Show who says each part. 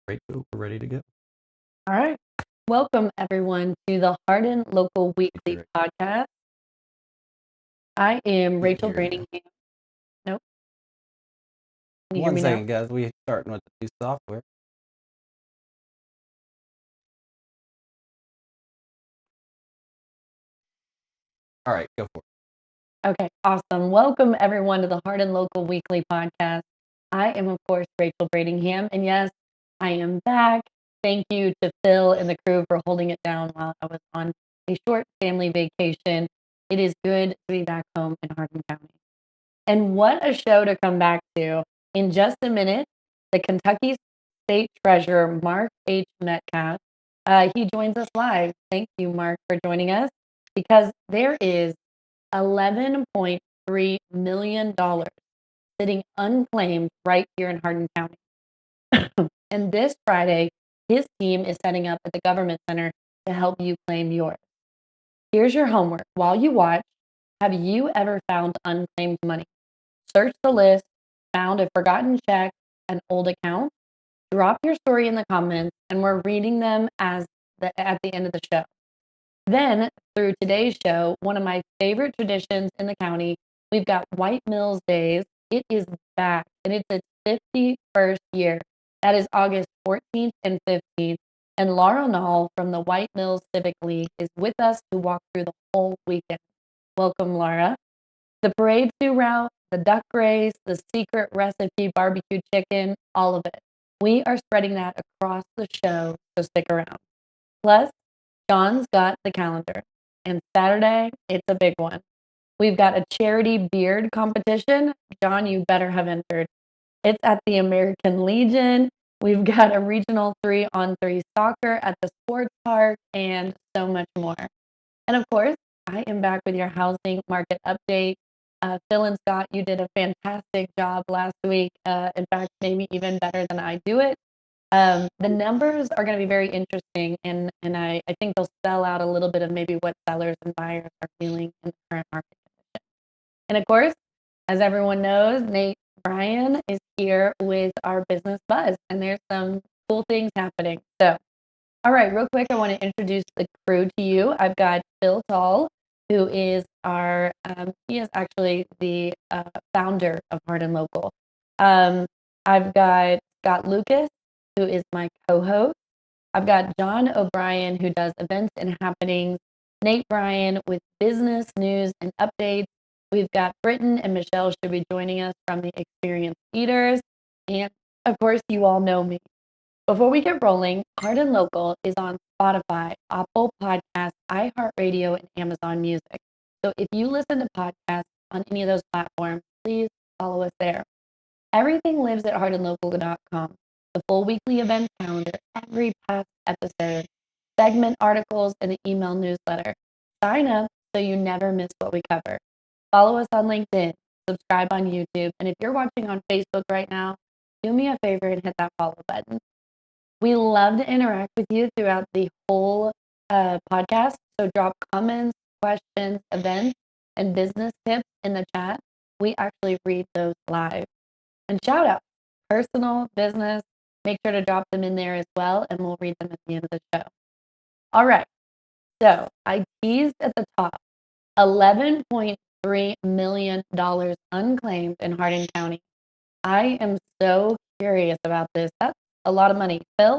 Speaker 1: Rachel, we're ready to go.
Speaker 2: All right. Welcome, everyone, to the Hardin Local Weekly
Speaker 1: Right.
Speaker 2: Podcast. I am
Speaker 1: Can't
Speaker 2: Rachel
Speaker 1: hear you.
Speaker 2: Brantingham. Nope. Can you hear
Speaker 1: One
Speaker 2: me now?
Speaker 1: second, guys. We're starting with the new software. All right, go for it.
Speaker 2: Okay, awesome. Welcome, everyone, to the Hardin Local Weekly Podcast. I am, of course, Rachel Brantingham. And yes, I am back. Thank you to Phil and the crew for holding it down while I was on a short family vacation. It is good to be back home in Hardin County. And what a show to come back to. In just a minute, the Kentucky State Treasurer, Mark H. Metcalf, he joins us live. Thank you, Mark, for joining us, because there is $11.3 million sitting unclaimed right here in Hardin County. And this Friday, his team is setting up at the Government Center to help you claim yours. Here's your homework. While you watch, have you ever found unclaimed money? Search the list, found a forgotten check, an old account. Drop your story in the comments, and we're reading them at the end of the show. Then, through today's show, one of my favorite traditions in the county, we've got White Mills Days. It is back, and it's its 51st year. That is August 14th and 15th. And Laura Nall from the White Mills Civic League is with us to walk through the whole weekend. Welcome, Laura. The parade through route, the duck race, the secret recipe barbecue chicken, all of it. We are spreading that across the show, so stick around. Plus, John's got the calendar, and Saturday, it's a big one. We've got a charity beard competition. John, you better have entered. It's at the American Legion. We've got a regional 3-on-3 soccer at the sports park, and so much more. And of course, I am back with your housing market update. Phil and Scott, you did a fantastic job last week. In fact, maybe even better than I do it. The numbers are going to be very interesting, and I think they'll spell out a little bit of maybe what sellers and buyers are feeling in the current market condition. And of course, as everyone knows, Nate Bryan is here with our business buzz, and there's some cool things happening. So, all right, real quick, I want to introduce the crew to you. I've got Phil Tall, who is he is actually the founder of Hardin Local. I've got Scott Lucas, who is my co-host. I've got Jon O'Brien, who does events and happenings. Nate Bryan with business news and updates. We've got Britton and Michelle should be joining us from the Experienced Eaters. And of course, you all know me. Before we get rolling, Hardin Local is on Spotify, Apple Podcasts, iHeartRadio, and Amazon Music. So if you listen to podcasts on any of those platforms, please follow us there. Everything lives at hardinlocal.com. The full weekly events calendar, every past episode, segment articles, and the email newsletter. Sign up so you never miss what we cover. Follow us on LinkedIn, subscribe on YouTube, and if you're watching on Facebook right now, do me a favor and hit that follow button. We love to interact with you throughout the whole podcast. So drop comments, questions, events, and business tips in the chat. We actually read those live. And shout out, personal, business, make sure to drop them in there as well, and we'll read them at the end of the show. All right. So I teased at the top, $11.3 million unclaimed in Hardin County. I am so curious about this. That's a lot of money. Phil,